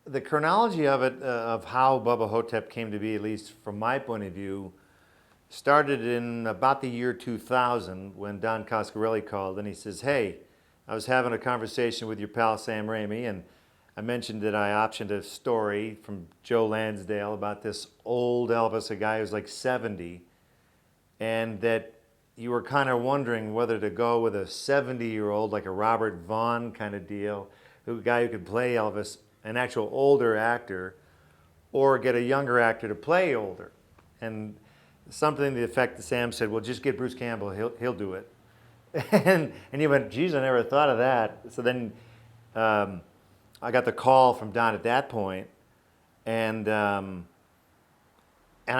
the chronology of it, of how Bubba Ho-Tep came to be, at least from my point of view, started in about the year 2000 when Don Coscarelli called and he says, hey, I was having a conversation with your pal Sam Raimi and I mentioned that I optioned a story from Joe Lansdale about this old Elvis, a guy who's like 70, and that you were kind of wondering whether to go with a 70-year-old, like a Robert Vaughn kind of deal, a guy who could play Elvis, an actual older actor, or get a younger actor to play older. And something to the effect that Sam said, well, just get Bruce Campbell, he'll do it. And he went, geez, I never thought of that. So then I got the call from Don at that point, and I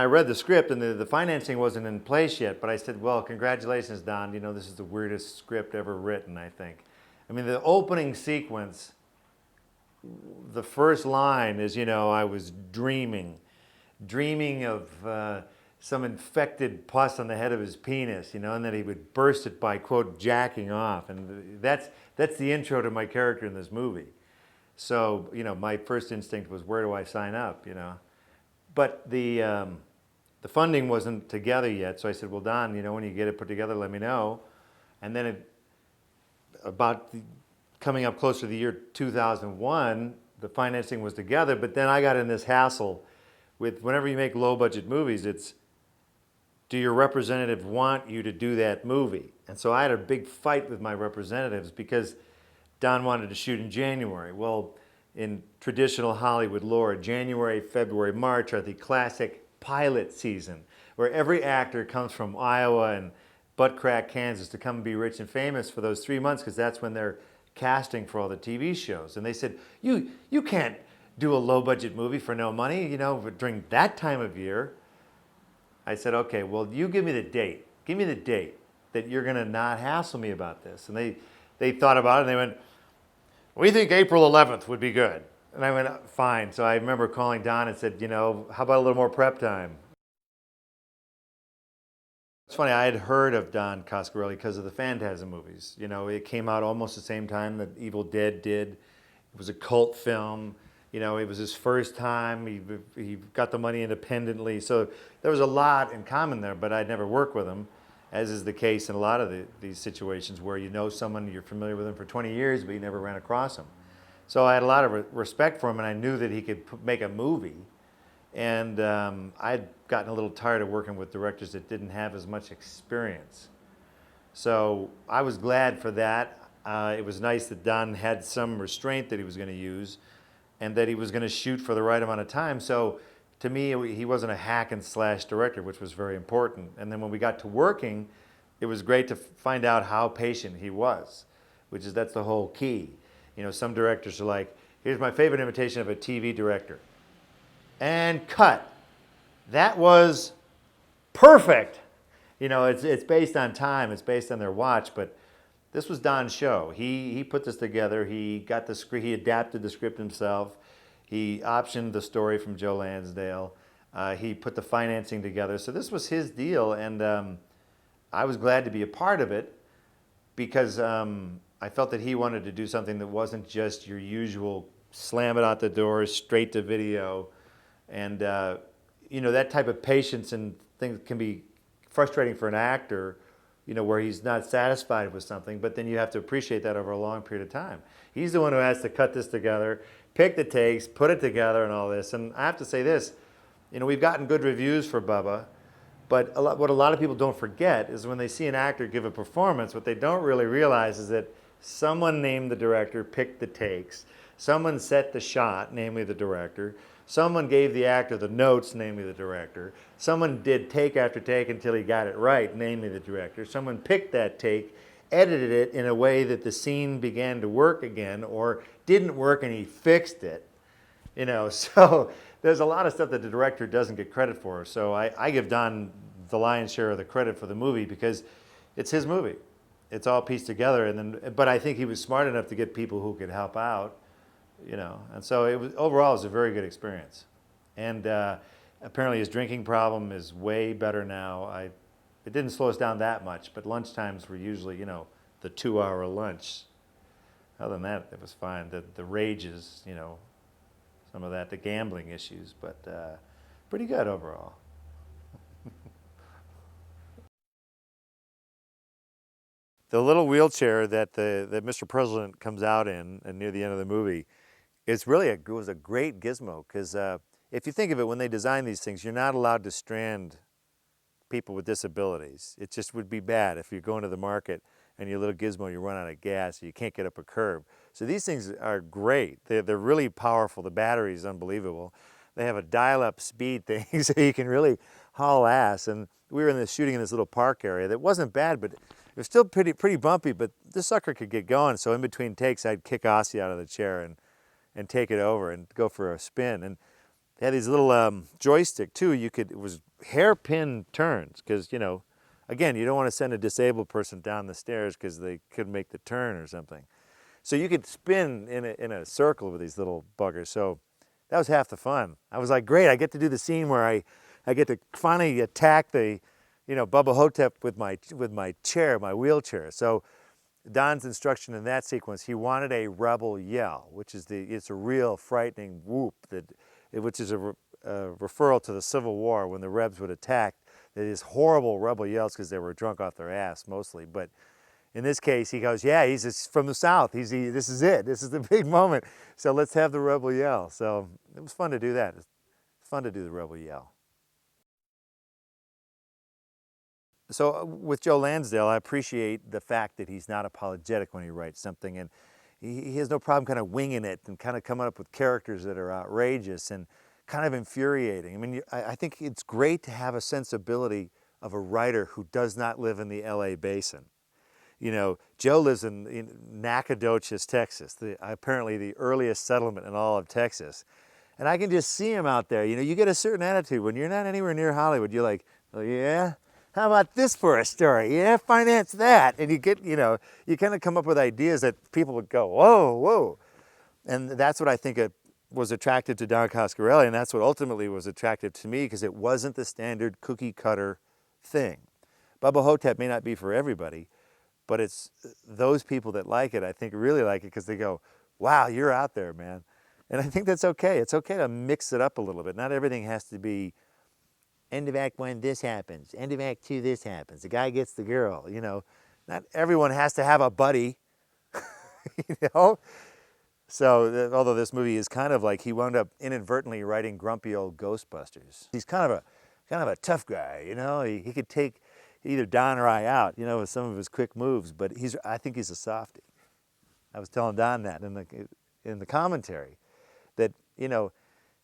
read the script, and the financing wasn't in place yet, but I said, well, congratulations, Don. You know, this is the weirdest script ever written, I think. I mean, the opening sequence, the first line is, you know, I was dreaming of some infected pus on the head of his penis, you know, and then he would burst it by, quote, jacking off. And that's the intro to my character in this movie. So, you know, my first instinct was, where do I sign up, you know? But the funding wasn't together yet, so I said, well, Don, you know, when you get it put together, let me know. And then coming up closer to the year 2001, the financing was together, but then I got in this hassle with whenever you make low-budget movies, it's, do your representative want you to do that movie? And so I had a big fight with my representatives because Don wanted to shoot in January. Well, in traditional Hollywood lore, January, February, March are the classic pilot season, where every actor comes from Iowa and butt crack Kansas to come and be rich and famous for those 3 months, because that's when they're casting for all the TV shows. And they said, you can't do a low-budget movie for no money, you know, during that time of year. I said, okay, well, you give me the date. Give me the date that you're going to not hassle me about this. And they thought about it, and they went, we think April 11th would be good. And I went, fine. So I remember calling Don and said, you know, how about a little more prep time? It's funny, I had heard of Don Coscarelli because of the Phantasm movies. You know, it came out almost the same time that Evil Dead did. It was a cult film. You know, it was his first time. He got the money independently. So there was a lot in common there, but I'd never worked with him, as is the case in a lot of these situations where you know someone, you're familiar with them for 20 years, but you never ran across him. So I had a lot of respect for him, and I knew that he could make a movie. And I'd gotten a little tired of working with directors that didn't have as much experience. So I was glad for that. It was nice that Don had some restraint that he was going to use, and that he was going to shoot for the right amount of time. So to me, he wasn't a hack and slash director, which was very important. And then when we got to working, it was great to find out how patient he was, that's the whole key. You know, some directors are like, here's my favorite imitation of a TV director. And cut. That was perfect. You know, it's based on time, it's based on their watch, but this was Don's show. He put this together. He got the script. He adapted the script himself. He optioned the story from Joe Lansdale. He put the financing together. So this was his deal, and I was glad to be a part of it because I felt that he wanted to do something that wasn't just your usual slam it out the door, straight to video, and you know, that type of patience and things can be frustrating for an actor, you know, where he's not satisfied with something, but then you have to appreciate that over a long period of time. He's the one who has to cut this together, pick the takes, put it together and all this. And I have to say this, you know, we've gotten good reviews for Bubba, but what a lot of people don't forget is when they see an actor give a performance, what they don't really realize is that someone named the director, picked the takes, someone set the shot, namely the director, someone gave the actor the notes, namely the director. Someone did take after take until he got it right, namely the director. Someone picked that take, edited it in a way that the scene began to work again, or didn't work and he fixed it. You know, so there's a lot of stuff that the director doesn't get credit for. So I give Don the lion's share of the credit for the movie because it's his movie. It's all pieced together. But I think he was smart enough to get people who could help out. You know, and so overall it was a very good experience. And apparently his drinking problem is way better now. It didn't slow us down that much, but lunch times were usually, you know, the 2-hour lunch. Other than that, it was fine. The rages, you know, some of that, the gambling issues, but pretty good overall. The little wheelchair that Mr. President comes out in and near the end of the movie, it was a great gizmo because if you think of it, when they design these things, you're not allowed to strand people with disabilities. It just would be bad if you're going to the market and your little gizmo, you run out of gas, you can't get up a curb. So these things are great. They're really powerful. The battery is unbelievable. They have a dial-up speed thing so you can really haul ass. And we were shooting in this little park area that wasn't bad, but it was still pretty bumpy, but this sucker could get going. So in between takes, I'd kick Ossie out of the chair and take it over and go for a spin. And they had these little joystick too. It was hairpin turns because, you know, again, you don't want to send a disabled person down the stairs because they couldn't make the turn or something. So you could spin in a circle with these little buggers. So that was half the fun. I was like, great, I get to do the scene where I get to finally attack the, you know, Bubba Ho-Tep with my chair, my wheelchair. So Don's instruction in that sequence, he wanted a rebel yell, which is it's a real frightening whoop which is a referral to the Civil War when the Rebs would attack. These horrible rebel yells because they were drunk off their ass mostly. But in this case, he goes, yeah, he's from the South. This is it. This is the big moment. So let's have the rebel yell. So it was fun to do that. It's fun to do the rebel yell. So with Joe Lansdale, I appreciate the fact that he's not apologetic when he writes something, and he has no problem kind of winging it and kind of coming up with characters that are outrageous and kind of infuriating. I mean, I think it's great to have a sensibility of a writer who does not live in the LA basin. You know, Joe lives in Nacogdoches, Texas, apparently the earliest settlement in all of Texas. And I can just see him out there. You know, you get a certain attitude. When you're not anywhere near Hollywood, you're like, oh, yeah? How about this for a story? Yeah, finance that. And you get, you know, you kind of come up with ideas that people would go, whoa, whoa. And that's what I think was attractive to Don Coscarelli, and that's what ultimately was attractive to me because it wasn't the standard cookie cutter thing. Bubba Ho-Tep may not be for everybody, but it's those people that like it, I think really like it because they go, wow, you're out there, man. And I think that's okay. It's okay to mix it up a little bit. Not everything has to be end of act one, this happens. End of act two, this happens. The guy gets the girl, you know. Not everyone has to have a buddy, you know. So, although this movie is kind of like he wound up inadvertently writing grumpy old Ghostbusters. He's kind of a tough guy, you know. He could take either Don or I out, you know, with some of his quick moves. But I think he's a softie. I was telling Don that in the commentary, that, you know,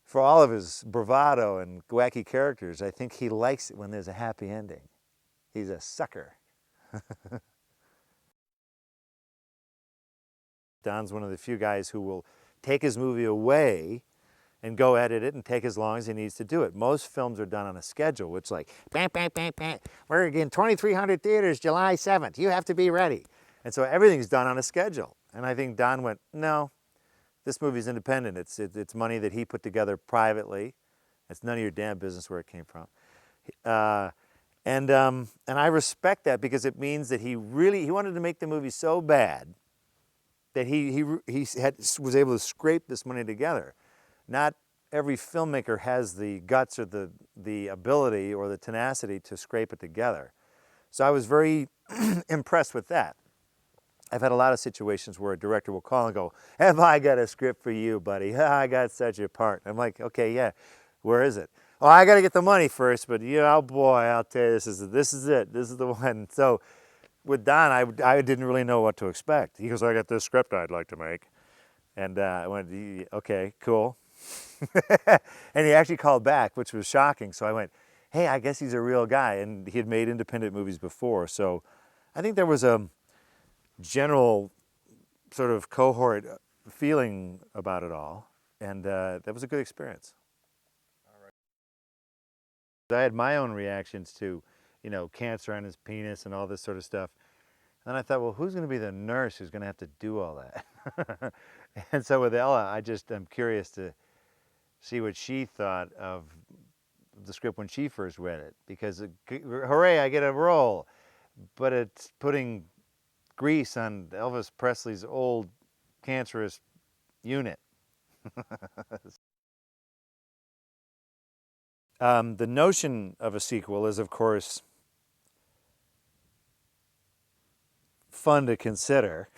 for all of his bravado and wacky characters, I think he likes it when there's a happy ending. He's a sucker. Don's one of the few guys who will take his movie away and go edit it and take as long as he needs to do it. Most films are done on a schedule, which like, bam, bam, bam, bam. We're in 2,300 theaters July 7th. You have to be ready. And so everything's done on a schedule. And I think Don went, no, this movie's independent. It's money that he put together privately. It's none of your damn business where it came from. And I respect that because it means that he wanted to make the movie so bad that he was able to scrape this money together. Not every filmmaker has the guts or the ability or the tenacity to scrape it together. So I was very impressed with that. I've had a lot of situations where a director will call and go, have I got a script for you, buddy? I got such a part. I'm like, okay, yeah, where is it? Oh, I got to get the money first, but oh boy, I'll tell you, this is it. This is the one. So with Don, I didn't really know what to expect. He goes, I got this script I'd like to make. And I went, okay, cool. And he actually called back, which was shocking. So I went, hey, I guess he's a real guy. And he had made independent movies before. So I think there was a general sort of cohort feeling about it all. And that was a good experience. I had my own reactions to, you know, cancer on his penis and all this sort of stuff. And I thought, well, who's going to be the nurse who's going to have to do all that? And so with Ella, I'm curious to see what she thought of the script when she first read it. Because, hooray, I get a role. But it's putting grease on Elvis Presley's old cancerous unit. The notion of a sequel is, of course, fun to consider.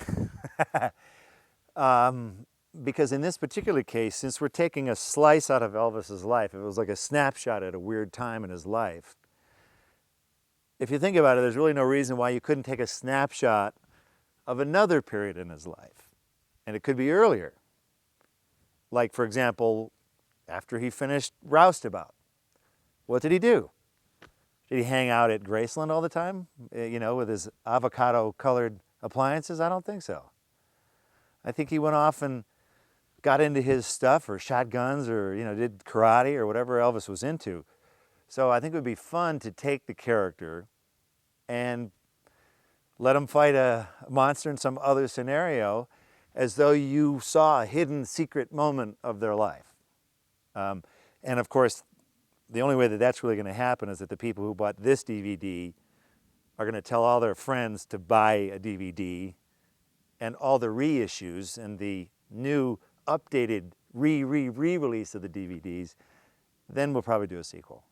Because in this particular case, since we're taking a slice out of Elvis's life, if it was like a snapshot at a weird time in his life, if you think about it, there's really no reason why you couldn't take a snapshot of another period in his life. And it could be earlier. Like, for example, after he finished Roustabout, what did he do? Did he hang out at Graceland all the time, with his avocado-colored appliances? I don't think so. I think he went off and got into his stuff, or shot guns, or did karate, or whatever Elvis was into. So I think it would be fun to take the character and let him fight a monster in some other scenario, as though you saw a hidden secret moment of their life. And of course, the only way that that's really going to happen is that the people who bought this DVD are going to tell all their friends to buy a DVD, and all the reissues and the new updated re-release of the DVDs, then we'll probably do a sequel.